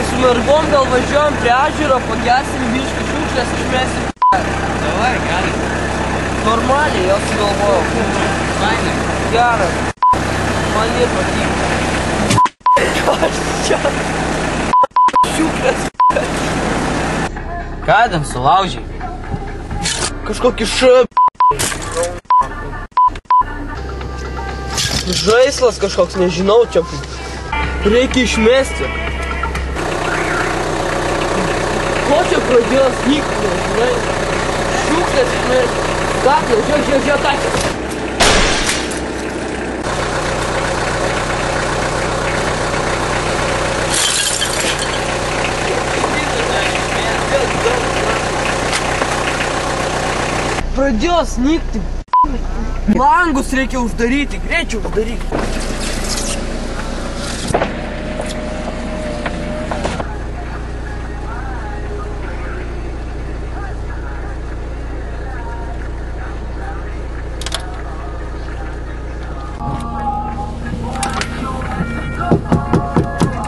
su mergom gal važiuojam prie ežero, pagersim biškį šiukšlės, išmesim. Davai, gali. Normaliai, jau sugalvojau. Fainai. Geras. Man jie patinka. Aš čia. Šiukšlės. Ką ten sulaužiai? Kažkokį žaislas kažkoks, nežinau, čia reikia išmesti. Ko čia pradėjo snygti, žinai? Šiukšlės išmesti. Gatvė, žiūrėk, tačias. Pradėjo snygti. Langus reikia uždaryti, greičiau uždaryti.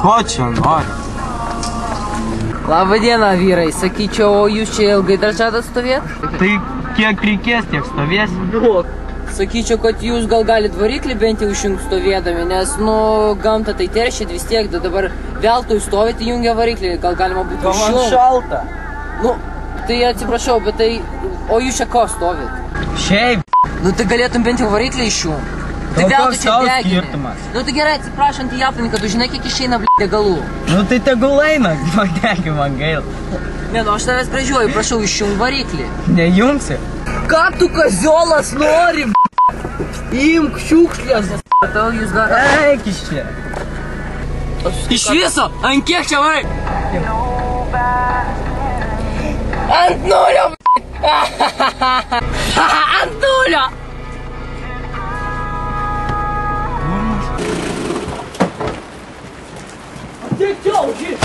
Ko čia nori? Labą dieną, vyrai. Sakyčiau, o jūs čia ilgai dar žadat stovėti? Tai kiek reikės, tiek stovėsi. Sakyčiau, kad jūs gal galit variklį bent jau išjungt stovėdami, nes, gamta tai teršit vis tiek, dabar veltui stovėti įjungia variklį, gal galima būtų Gal man šalta. Tai atsiprašau, bet tai, o jūs čia ko stovit? Šiaip. Tai galėtum bent jau variklį išjungt. Tai veltui čia degini. Tai gerai, atsiprašant į aplinką, tu žinai, kiek išeina degalų. Tai tegul eina, degi man gaila. Ne, aš tavęs gražiuoju, prašau, išjung variklį. Nejungsi? Ką tu kaziolas nori, Imk šiukšlės. Tau jūs galite. Eik iš čia. Iš viso, ant kiek čia varai? Ant nulio, ant nulio. Ateik čia, užį.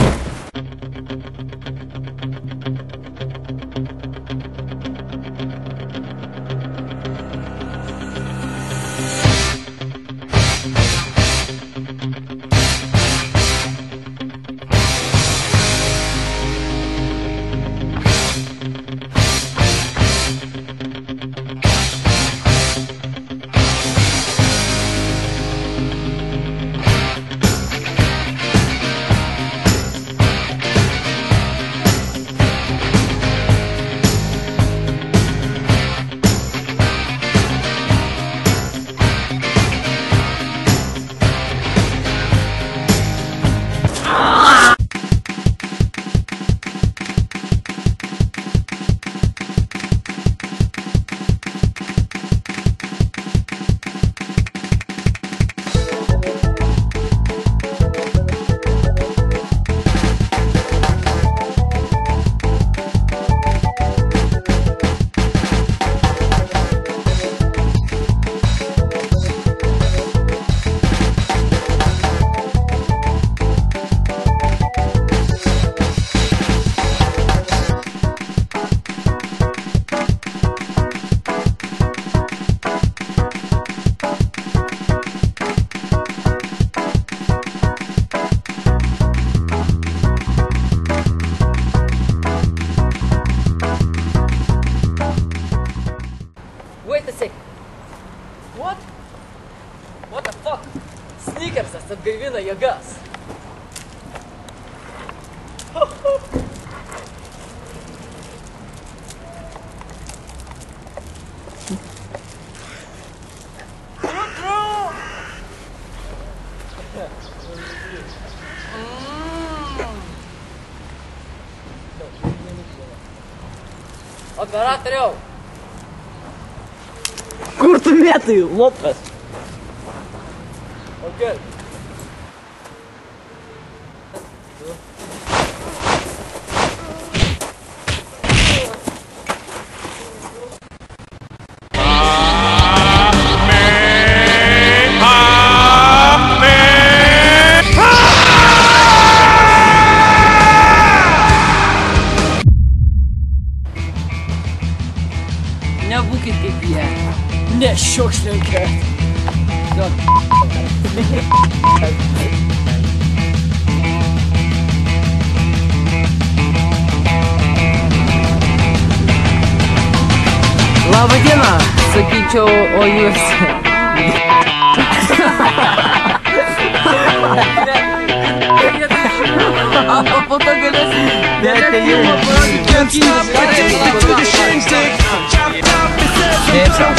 Wait a sec. What? What the fuck? Snickersas atgaivina jėgas. Operatoriau! Kur tu mėtai, lopas? Okay. Nebūkit kaip jie. Nešiukšlinkit. Laba diena, sakyčiau, o jūs. Po to galėsim. Šiaip sau.